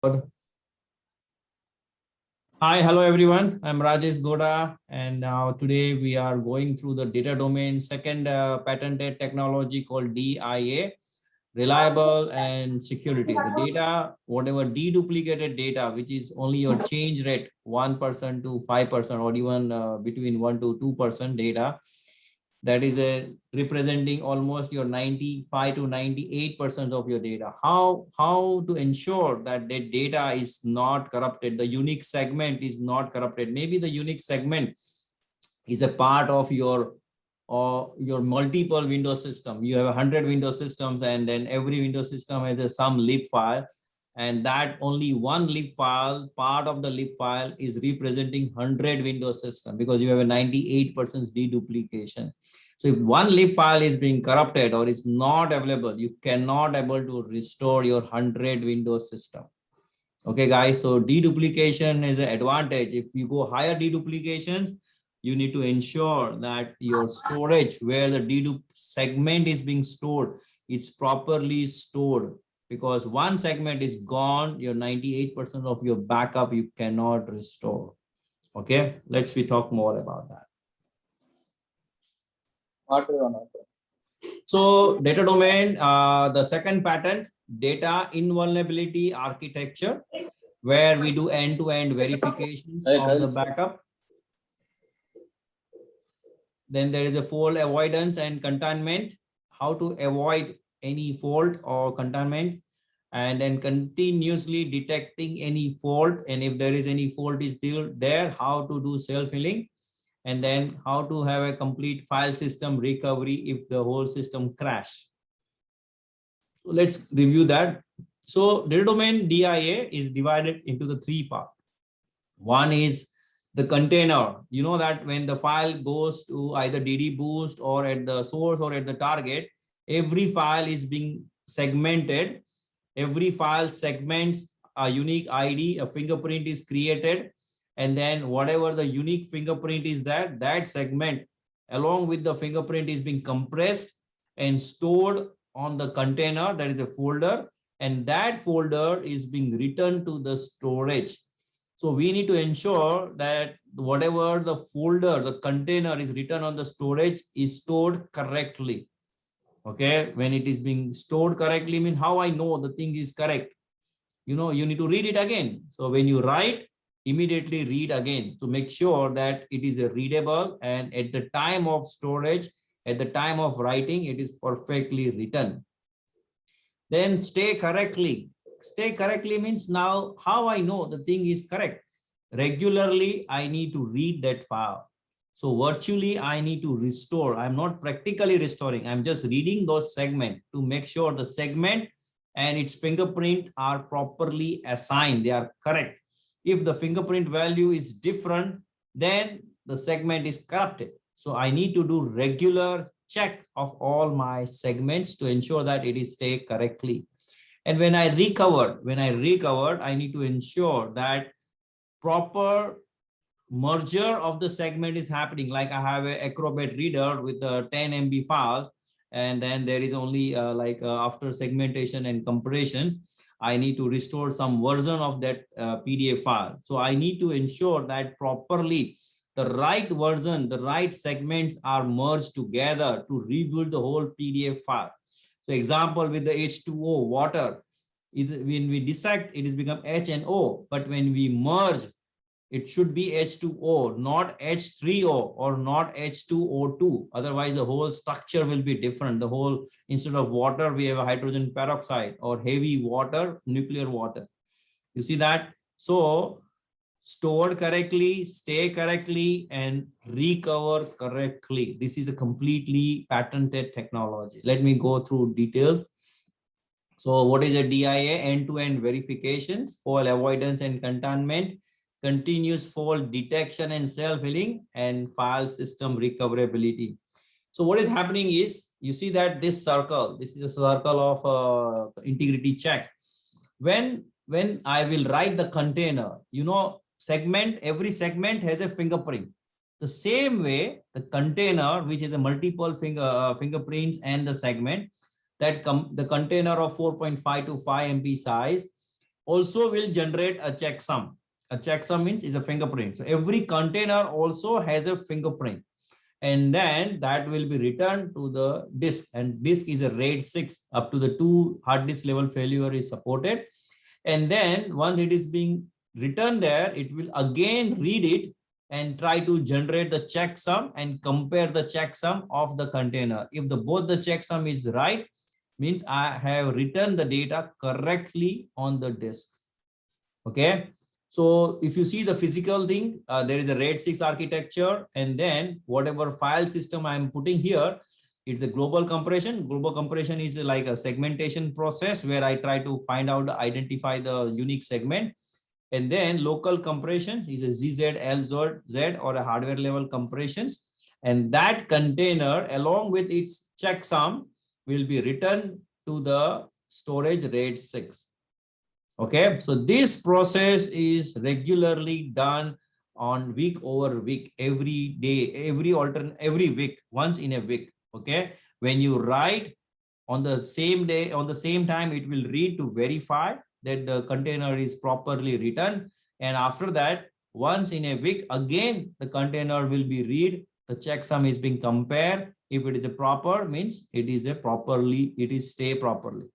Hi, hello everyone. I'm Rajesh Goda, and today we are going through the data domain second patented technology called DIA, reliable and security. The data, whatever deduplicated data, which is only your change rate 1% to 5% or even between 1 to 2% data, that is representing almost your 95 to 98% of your data. How to ensure that the data is not corrupted, the unique segment is not corrupted. Maybe the unique segment is a part of your your multiple Windows system. You have 100 Windows systems, and then every Windows system has some lib file, and that only one lib file, part of the lib file, is representing 100 Windows system, because you have a 98% deduplication. So if one lib file is being corrupted or is not available, you cannot able to restore your 100 Windows system. Okay, guys. So deduplication is an advantage. If you go higher deduplications, you need to ensure that your storage, where the dedupe segment is being stored, it's properly stored, because one segment is gone, your 98% of your backup you cannot restore. Okay, let's talk more about that. So data domain, the second patent, data invulnerability architecture, where we do end-to-end verifications of the backup. Then there is a fault avoidance and containment, how to avoid any fault or containment, and then continuously detecting any fault, and if there is any fault is still there, how to do self-healing, and then how to have a complete file system recovery if the whole system crash. So let's review that. So data domain DIA is divided into the three parts. One is the container. You know that when the file goes to either DD boost or at the source or at the target, every file is being segmented. Every file segments a unique ID, a fingerprint is created, and then whatever the unique fingerprint is, that segment along with the fingerprint is being compressed and stored on the container, that is a folder, and that folder is being returned to the storage. So we need to ensure that whatever the folder, the container is written on the storage is stored correctly. Okay, when it is being stored correctly, means how I know the thing is correct. You know, you need to read it again. So when you write, immediately read again to make sure that it is readable, and at the time of storage, at the time of writing, it is perfectly written. Then stay correctly. Stay correctly means now how I know the thing is correct. Regularly, I need to read that file. So virtually, I need to restore. I'm not practically restoring. I'm just reading those segments to make sure the segment and its fingerprint are properly assigned. They are correct. If the fingerprint value is different, then the segment is corrupted. So I need to do regular check of all my segments to ensure that it is stay correctly. And when I recovered, I need to ensure that proper merger of the segment is happening. Like I have an Acrobat reader with 10 MB files, and then there is only after segmentation and compressions, I need to restore some version of that PDF file. So I need to ensure that properly the right version, the right segments are merged together to rebuild the whole PDF file. So example, with the H2O water, when we dissect, it is become H and O, but when we merge, it should be H2O, not H3O or not H2O2. Otherwise, the whole structure will be different. The whole, instead of water, we have a hydrogen peroxide, or heavy water, nuclear water. You see that? So stored correctly, stay correctly, and recover correctly. This is a completely patented technology. Let me go through details. So what is a DIA? End-to-end verifications, fault avoidance and containment, continuous fault detection and self-healing, and file system recoverability. So what is happening is, you see that this circle, this is a circle of integrity check. When I will write the container, you know, segment, every segment has a fingerprint. The same way, the container, which is a multiple fingerprints and the segment, that the container of 4.5 to 5 MB size, also will generate a checksum. A checksum means is a fingerprint. So every container also has a fingerprint, and then that will be returned to the disk, and disk is a RAID 6 up to the 2 hard disk level failure is supported. And then once it is being returned there, it will again read it and try to generate the checksum and compare the checksum of the container. If the both the checksum is right, means I have written the data correctly on the disk. Okay. So if you see the physical thing, there is a RAID 6 architecture, and then whatever file system I'm putting here, it's a global compression. Global compression is like a segmentation process where I try to find out, identify the unique segment. And then local compressions is a ZZ, LZ, or a hardware level compressions. And that container along with its checksum will be returned to the storage RAID 6. Okay, so this process is regularly done on week over week, every day, every week, once in a week. Okay, when you write on the same day, on the same time, it will read to verify that the container is properly written. And after that, once in a week, again, the container will be read. The checksum is being compared. If it is a proper, means it is a properly, it is stay properly.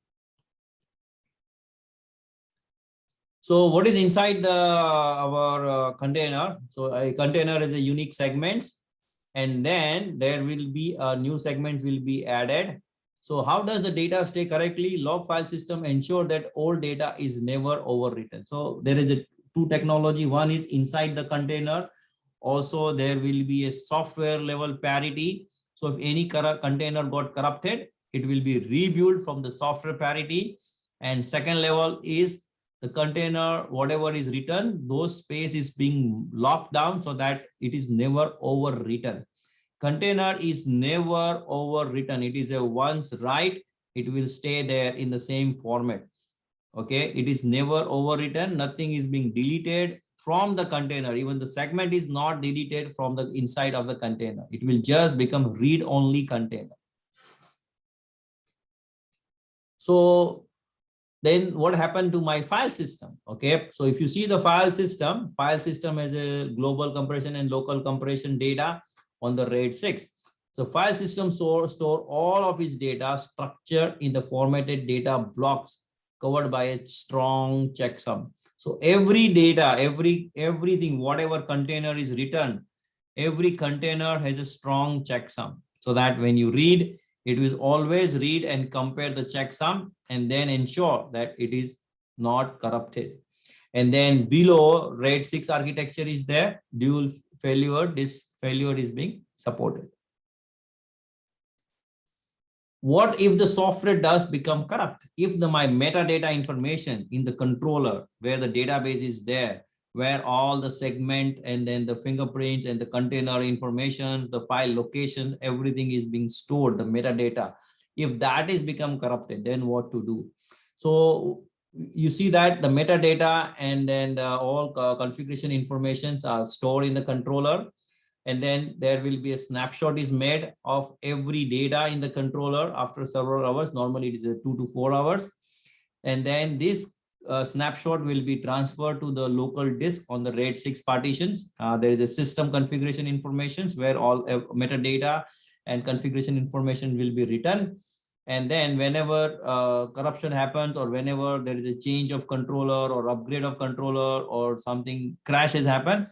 So what is inside the our container? So a container is a unique segments, and then there will be a new segments will be added. So how does the data stay correctly? Log file system ensure that old data is never overwritten. So there is a two technology. One is inside the container. Also, there will be a software level parity. So if any container got corrupted, it will be rebuilt from the software parity. And second level is the container, whatever is written, those space is being locked down so that it is never overwritten. Container is never overwritten. It is a once write, it will stay there in the same format. Okay, it is never overwritten. Nothing is being deleted from the container. Even the segment is not deleted from the inside of the container. It will just become read-only container. So then what happened to my file system? Okay, so if you see the file system has a global compression and local compression data on the RAID 6. So file system store all of its data structured in the formatted data blocks covered by a strong checksum. So every data, everything, whatever container is written, every container has a strong checksum, so that when you read, it will always read and compare the checksum and then ensure that it is not corrupted. And then below RAID 6 architecture is there, dual failure, this failure is being supported. What if the software does become corrupt? If my metadata information in the controller where the database is there, where all the segment and then the fingerprints and the container information, the file location, everything is being stored, the metadata. If that is become corrupted, then what to do? So you see that the metadata and then all configuration informations are stored in the controller. And then there will be a snapshot is made of every data in the controller after several hours. Normally it is 2 to 4 hours. And then this snapshot will be transferred to the local disk on the RAID 6 partitions. There is a system configuration information where all metadata and configuration information will be written. And then whenever corruption happens, or whenever there is a change of controller or upgrade of controller or something crashes happen,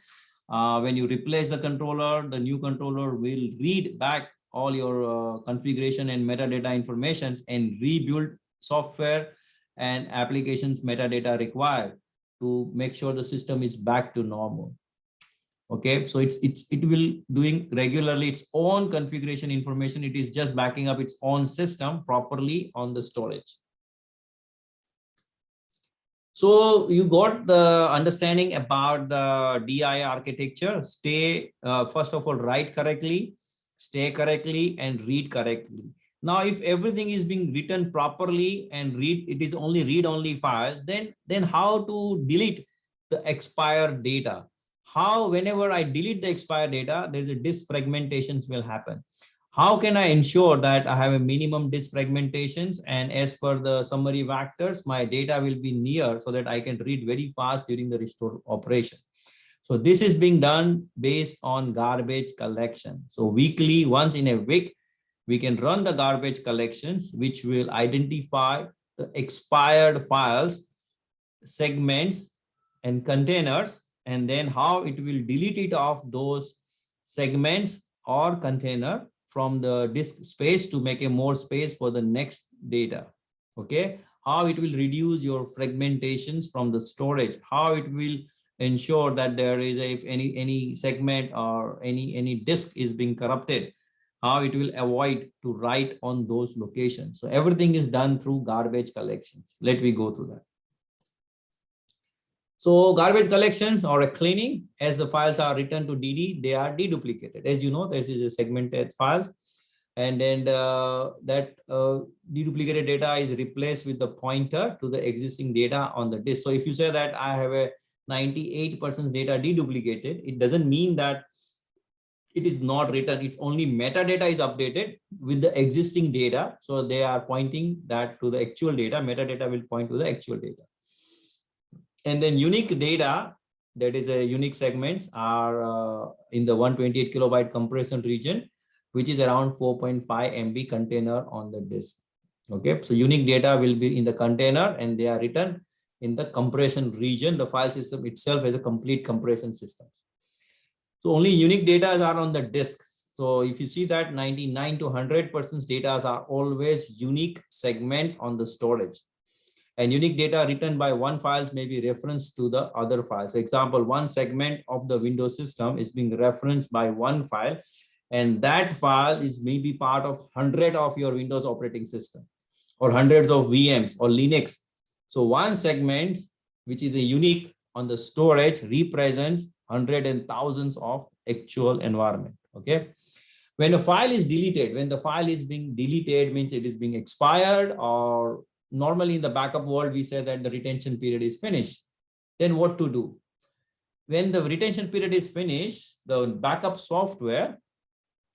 when you replace the controller, the new controller will read back all your configuration and metadata information and rebuild software and applications metadata required to make sure the system is back to normal. Okay, so it will doing regularly its own configuration information. It is just backing up its own system properly on the storage. So you got the understanding about the DI architecture. Stay, first of all, write correctly, stay correctly, and read correctly. Now, if everything is being written properly and it is only read-only files, then how to delete the expired data? How, whenever I delete the expired data, there's a disk fragmentations will happen. How can I ensure that I have a minimum disk fragmentations, and as per the summary vectors, my data will be near so that I can read very fast during the restore operation. So this is being done based on garbage collection. So weekly, once in a week, we can run the garbage collections, which will identify the expired files, segments, and containers, and then how it will delete it off those segments or container from the disk space to make a more space for the next data. Okay, how it will reduce your fragmentations from the storage, how it will ensure that there is a, if any segment or any disk is being corrupted, how it will avoid to write on those locations. So everything is done through garbage collections. Let me go through that. So garbage collections or a cleaning, as the files are returned to DD, they are deduplicated. As you know, this is a segmented files, and then that deduplicated data is replaced with the pointer to the existing data on the disk. So if you say that I have a 98% data deduplicated, it doesn't mean that it is not written. It's only metadata is updated with the existing data. So they are pointing that to the actual data. Metadata will point to the actual data. And then unique data, that is a unique segments, are in the 128 kilobyte compression region, which is around 4.5 MB container on the disk. Okay, so unique data will be in the container and they are written in the compression region. The file system itself has a complete compression system. So only unique data are on the disk. So if you see that 99 to 100% data are always unique segment on the storage. And unique data written by one files may be referenced to the other files. For example, one segment of the Windows system is being referenced by one file, and that file is maybe part of 100 of your Windows operating system or hundreds of VMs or Linux. So one segment, which is a unique on the storage, represents hundreds and thousands of actual environment. Okay. When a file is deleted, when the file is being deleted, means it is being expired, or normally in the backup world, we say that the retention period is finished. Then what to do? When the retention period is finished, the backup software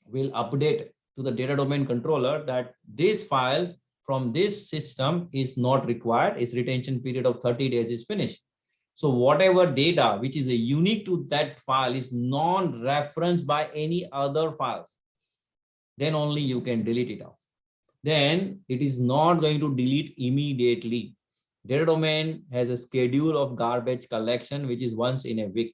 will update to the data domain controller that this file from this system is not required. Its retention period of 30 days is finished. So whatever data which is a unique to that file is non-referenced by any other files, then only you can delete it off. Then it is not going to delete immediately. Data domain has a schedule of garbage collection, which is once in a week.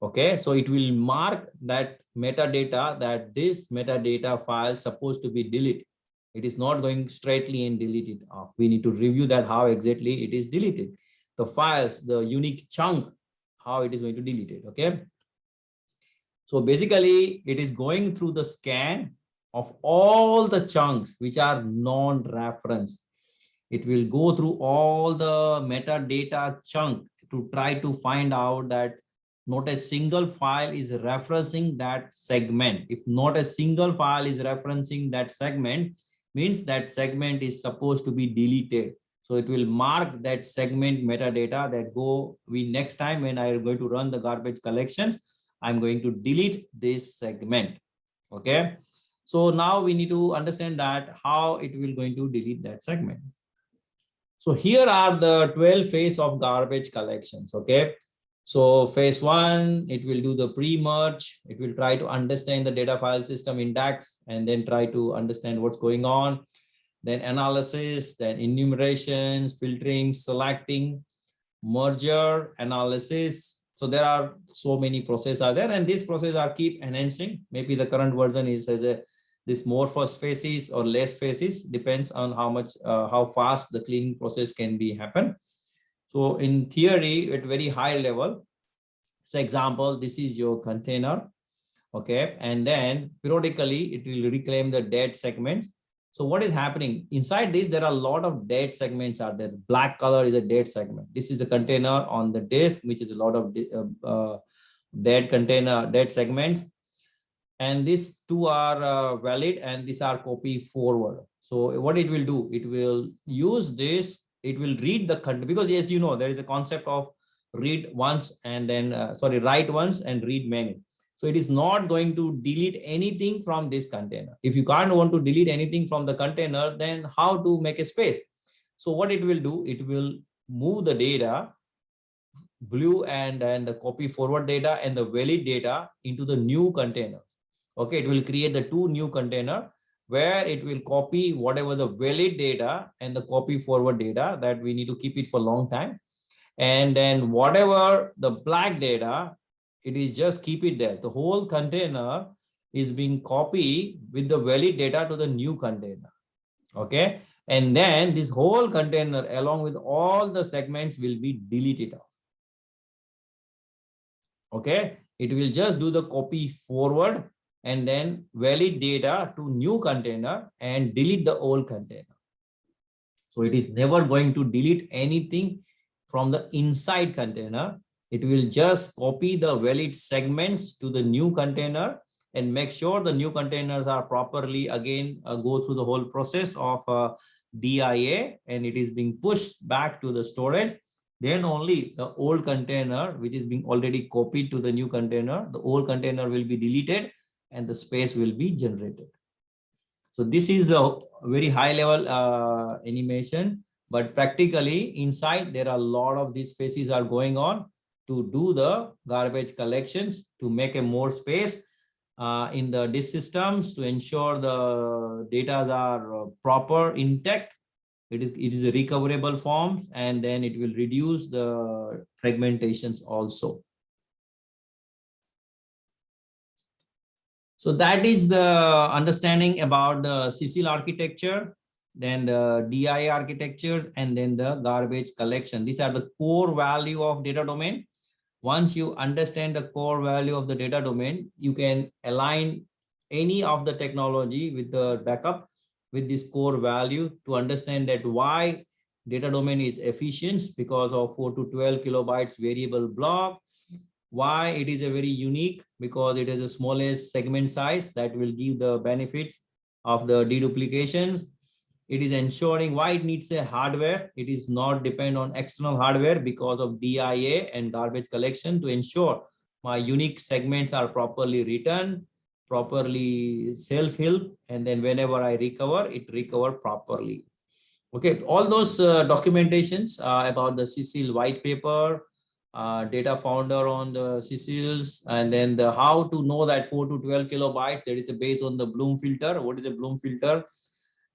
Okay, so it will mark that metadata, that this metadata file is supposed to be deleted. It is not going straightly and delete it off. We need to review that how exactly it is deleted. The files, the unique chunk, how it is going to delete it. Okay. So basically it is going through the scan of all the chunks which are non-reference. It will go through all the metadata chunk to try to find out that not a single file is referencing that segment. If not a single file is referencing that segment, means that segment is supposed to be deleted. So it will mark that segment metadata that next time when I am going to run the garbage collections, I'm going to delete this segment. Okay. So now we need to understand that how it will going to delete that segment. So here are the 12 phase of garbage collections. Okay. So phase one, it will do the pre-merge. It will try to understand the data file system index and then try to understand what's going on. Then analysis, then enumerations, filtering, selecting, merger, analysis. So there are so many processes are there, and these processes are keep enhancing. Maybe the current version is this more first phases or less phases, depends on how fast the cleaning process can be happen. So in theory, at very high level, so example, this is your container. Okay. And then periodically it will reclaim the dead segments. So what is happening inside this? There are a lot of dead segments are there. Black color is a dead segment. This is a container on the disk, which is a lot of dead segments. And these two are valid and these are copy forward. So what it will do, it will use this, it will read the content, because as you know, there is a concept of read once and then, write once and read many. So it is not going to delete anything from this container. If you can't want to delete anything from the container, then how to make a space? So what it will do, it will move the data, blue and the copy forward data and the valid data into the new container. Okay, it will create the two new container where it will copy whatever the valid data and the copy forward data that we need to keep it for a long time. And then whatever the black data, it is just keep it there. The whole container is being copied with the valid data to the new container. Okay. And then this whole container along with all the segments will be deleted off. Okay. It will just do the copy forward and then valid data to new container and delete the old container. So it is never going to delete anything from the inside container. It will just copy the valid segments to the new container and make sure the new containers are properly again go through the whole process of DIA, and it is being pushed back to the storage. Then only the old container, which is being already copied to the new container, the old container will be deleted and the space will be generated. So this is a very high level animation, but practically inside there are a lot of these phases are going on to do the garbage collections, to make a more space in the disk systems, to ensure the data are proper intact. It is a recoverable forms, and then it will reduce the fragmentations also. So that is the understanding about the CCL architecture, then the DIA architectures, and then the garbage collection. These are the core value of data domain. Once you understand the core value of the data domain, you can align any of the technology with the backup with this core value to understand that why data domain is efficient because of 4 to 12 kilobytes variable block. Why it is a very unique, because it is the smallest segment size that will give the benefits of the deduplications. It is ensuring why it needs a hardware. It is not depend on external hardware because of DIA and garbage collection to ensure my unique segments are properly written, properly self-heal, and then whenever I recover, it recover properly. Okay, all those documentations about the CCL white paper, data founder on the CCLs, and then the how to know that 4 to 12 kilobytes, that is based on the Bloom filter. What is the Bloom filter?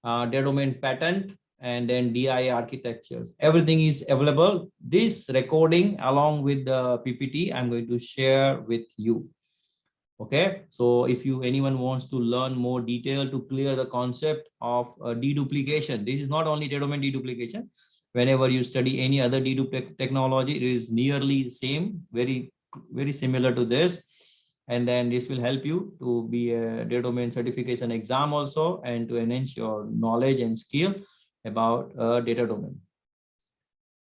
Data domain patent, and then DIA architectures. Everything is available. This recording along with the PPT, I'm going to share with you. Okay, so if anyone wants to learn more detail to clear the concept of deduplication, this is not only data domain deduplication. Whenever you study any other dedupe technology, it is nearly the same, very similar to this. And then this will help you to be a data domain certification exam also, and to enhance your knowledge and skill about data domain.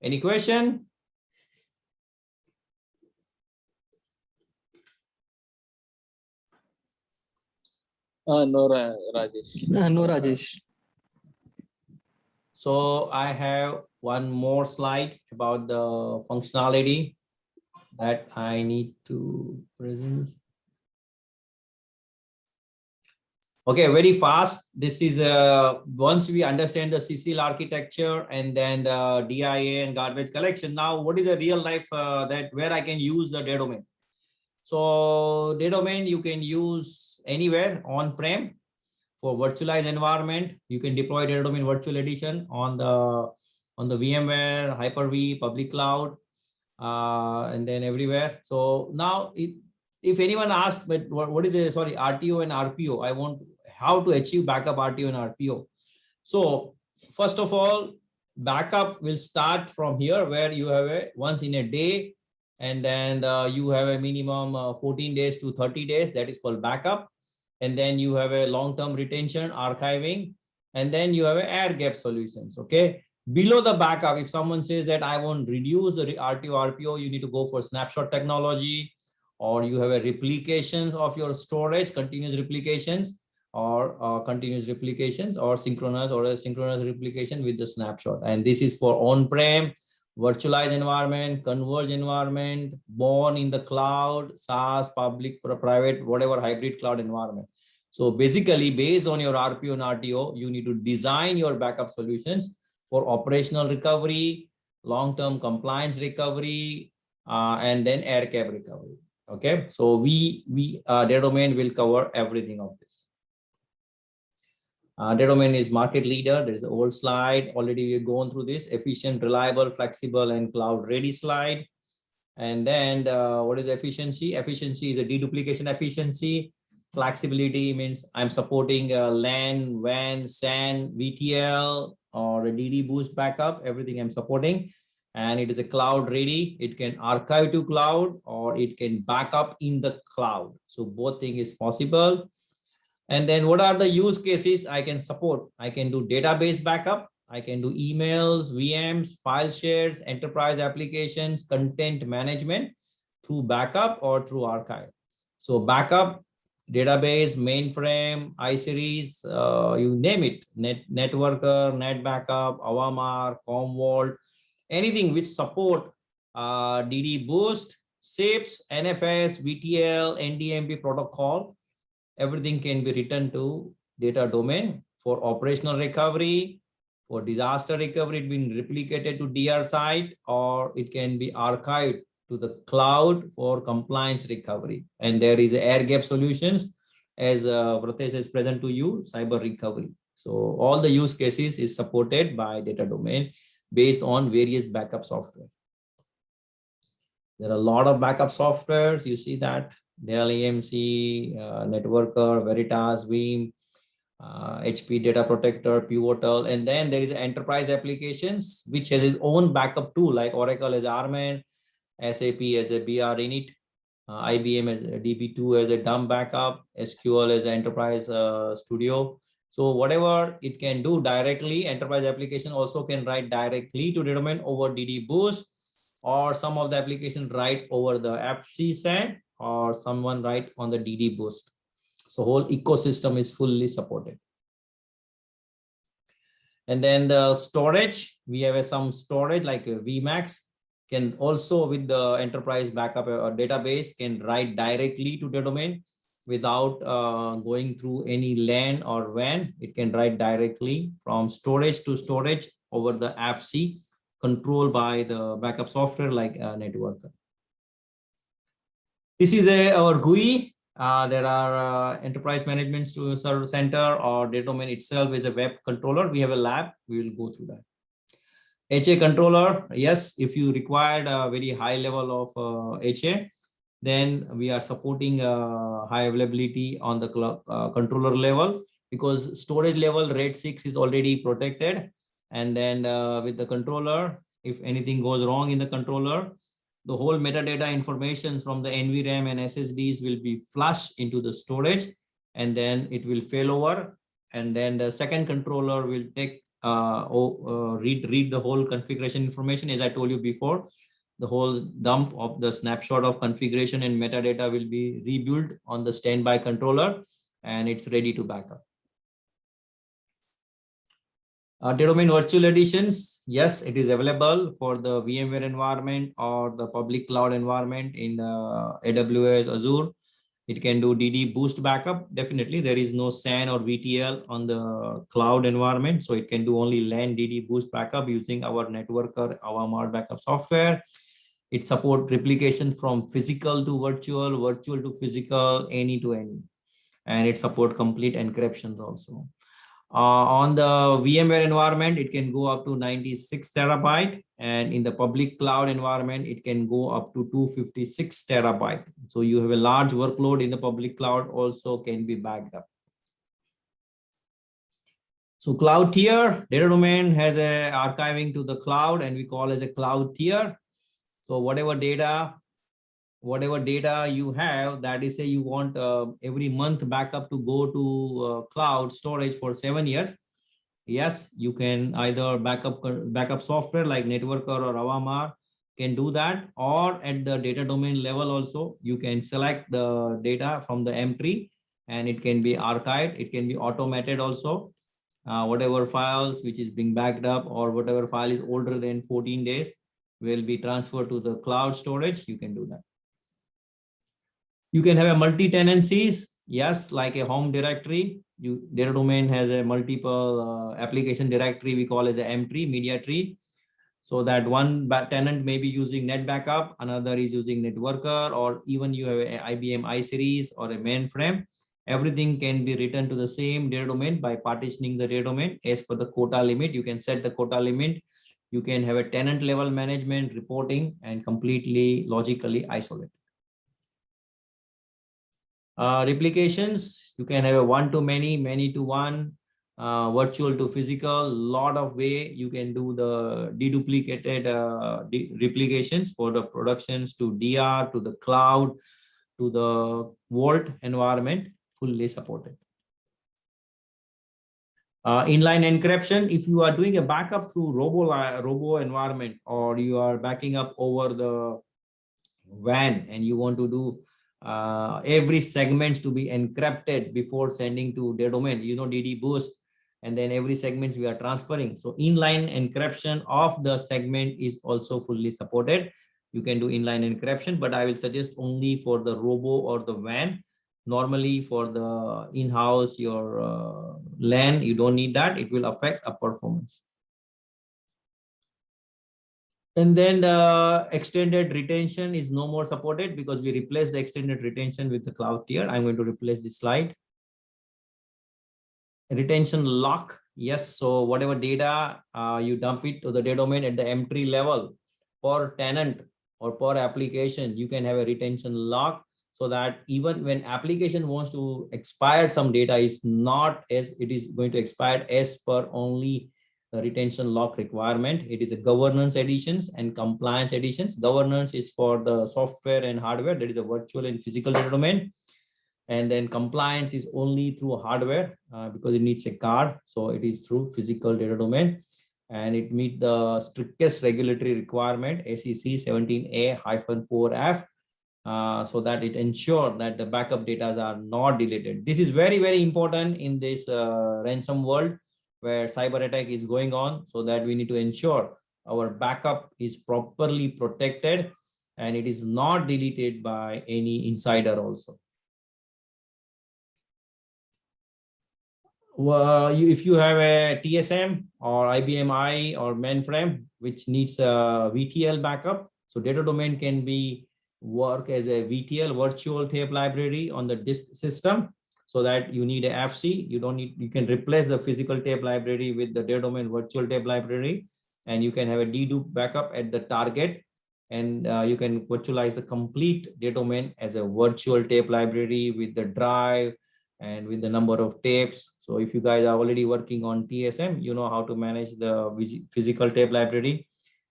Any question? No, Rajesh. No, Rajesh. So I have one more slide about the functionality that I need to present. Okay, very fast. This is once we understand the CCL architecture and then the DIA and garbage collection. Now, what is a real life that where I can use the data domain? So data domain you can use anywhere on-prem. For virtualized environment, you can deploy data domain virtual edition on the VMware, Hyper-V, public cloud, and then everywhere. So now, if anyone asks, but what is the RTO and RPO? I want how to achieve backup RTO and RPO. So first of all, backup will start from here, where you have a once in a day, and then you have a minimum 14 days to 30 days. That is called backup. And then you have a long-term retention, archiving, and then you have a air gap solutions. Okay. Below the backup, if someone says that I want to reduce the RTO, RPO, you need to go for snapshot technology, or you have a replications of your storage, continuous replications, or continuous replications, or synchronous or asynchronous replication with the snapshot. And this is for on-prem, virtualized environment, converged environment, born in the cloud, SaaS, public, private, whatever hybrid cloud environment. So basically, based on your RPO and RTO, you need to design your backup solutions for operational recovery, long-term compliance recovery, and then air cap recovery. Okay, so Data Domain will cover everything of this. Data Domain is market leader. There is an old slide. Already we've gone through this: efficient, reliable, flexible, and cloud ready slide. And then what is efficiency? Efficiency is a deduplication efficiency. Flexibility means I'm supporting LAN, WAN, SAN, VTL, or a DD boost backup, everything I'm supporting. And it is a cloud ready. It can archive to cloud or it can back up in the cloud. So both things is possible. And then what are the use cases I can support? I can do database backup. I can do emails, VMs, file shares, enterprise applications, content management through backup or through archive. So backup, database, mainframe, iSeries, you name it, Networker, NetBackup, Avamar, Commvault, anything which support DD Boost, SIPs, NFS, VTL, NDMP protocol, everything can be written to Data Domain for operational recovery, for disaster recovery, it being replicated to DR site, or it can be archived to the cloud for compliance recovery. And there is air gap solutions, as Vratesh has present to you, cyber recovery. So all the use cases is supported by Data Domain based on various backup software. There are a lot of backup softwares. You see that Dell EMC, Networker, Veritas, Veeam, HP Data Protector, Pivotal, and then there is enterprise applications which has its own backup tool, like Oracle as RMAN, SAP as a BR Init, IBM as a DB2 as a dumb backup, SQL as Enterprise Studio. So whatever it can do directly, enterprise application also can write directly to the domain over DD Boost, or some of the application write over the FC SAN, or someone write on the DD Boost. So whole ecosystem is fully supported. And then the storage, we have some storage like VMAX can also, with the enterprise backup or database, can write directly to the domain without going through any LAN or WAN. It can write directly from storage to storage over the FC, controlled by the backup software like Networker. This is our GUI. There are enterprise management server center, or Data Domain itself is a web controller. We have a lab. We will go through that. HA controller. Yes, if you required a very high level of HA, then we are supporting high availability on the controller level, because storage level RAID 6 is already protected. And then with the controller, if anything goes wrong in the controller, the whole metadata information from the NVRAM and SSDs will be flushed into the storage, and then it will fail over. And then the second controller will take read the whole configuration information. As I told you before, the whole dump of the snapshot of configuration and metadata will be rebuilt on the standby controller, and it's ready to back up. Data Domain Virtual Editions, yes, it is available for the VMware environment or the public cloud environment in AWS, Azure. It can do DD Boost backup. Definitely, there is no SAN or VTL on the cloud environment, so it can do only LAN DD Boost backup using our Networker Avamar backup software. It supports replication from physical to virtual, virtual to physical, any to any, and it supports complete encryptions also. On the VMware environment, it can go up to 96 terabyte, and in the public cloud environment, it can go up to 256 terabyte. So you have a large workload in the public cloud also can be backed up. So cloud tier, Data Domain has a archiving to the cloud, and we call as a cloud tier. So whatever data you have, that is, say you want every month backup to go to cloud storage for 7 years. Yes, you can either backup software like Networker or Avamar can do that, or at the Data Domain level also, you can select the data from the M-tree and it can be archived. It can be automated also. Whatever files which is being backed up, or whatever file is older than 14 days, will be transferred to the cloud storage, you can do that. You can have a multi-tenancies, yes, like a home directory. Data domain has a multiple application directory, we call as a M tree, media tree. So that one tenant may be using net backup, another is using networker, or even you have a IBM iSeries or a mainframe. Everything can be written to the same data domain by partitioning the data domain as per the quota limit. You can set the quota limit. You can have a tenant level management, reporting, and completely logically isolate. Replications, you can have a one-to-many, many-to-one, virtual to physical, lot of way you can do the deduplicated replications for the productions to DR, to the cloud, to the vault environment, fully supported. Inline encryption, if you are doing a backup through robo environment, or you are backing up over the WAN and you want to do every segment to be encrypted before sending to their domain, you know, DD boost, and then every segments we are transferring. So inline encryption of the segment is also fully supported. You can do inline encryption, but I will suggest only for the robo or the WAN. Normally for the in-house, your LAN, you don't need that. It will affect a performance. And then the extended retention is no more supported because we replaced the extended retention with the cloud tier. I'm going to replace this slide. Retention lock. Yes. So whatever data you dump it to the data domain at the M-tree level per tenant or per application, you can have a retention lock, so that even when application wants to expire some data, is not as it is going to expire as per only the retention lock requirement. It is a governance editions and compliance editions. Governance is for the software and hardware, that is a virtual and physical data domain. And then compliance is only through hardware because it needs a card. So it is through physical data domain, and it meets the strictest regulatory requirement, SEC 17A-4F, so that it ensures that the backup data are not deleted. This is very, very important in this ransom world where cyber attack is going on, so that we need to ensure our backup is properly protected and it is not deleted by any insider also. If you have a TSM or IBM I or mainframe, which needs a VTL backup, so data domain can be work as a VTL, virtual tape library, on the disk system, so that you need a FC. You don't need, you can replace the physical tape library with the data domain virtual tape library, and you can have a dedupe backup at the target, and you can virtualize the complete data domain as a virtual tape library with the drive and with the number of tapes. So if you guys are already working on TSM, you know how to manage the physical tape library.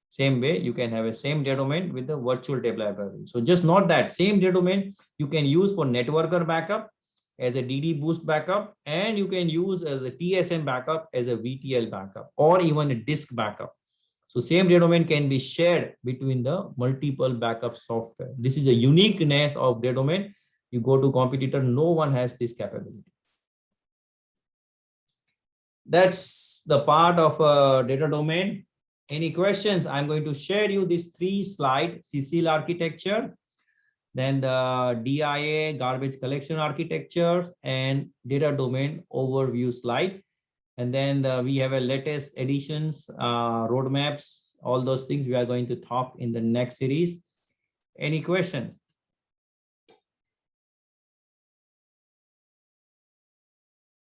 Same way, you can have a same data domain with the virtual tape library. So just not that, same data domain you can use for networker backup as a DD boost backup, and you can use as a TSM backup as a VTL backup, or even a disk backup. So same data domain can be shared between the multiple backup software. This is a uniqueness of data domain. You go to competitor, no one has this capability. That's the part of data domain. Any questions? I'm going to share you these 3 slides: CCL architecture, then the DIA garbage collection architectures, and data domain overview slide. And then we have a latest editions, roadmaps, all those things we are going to talk in the next series. Any questions?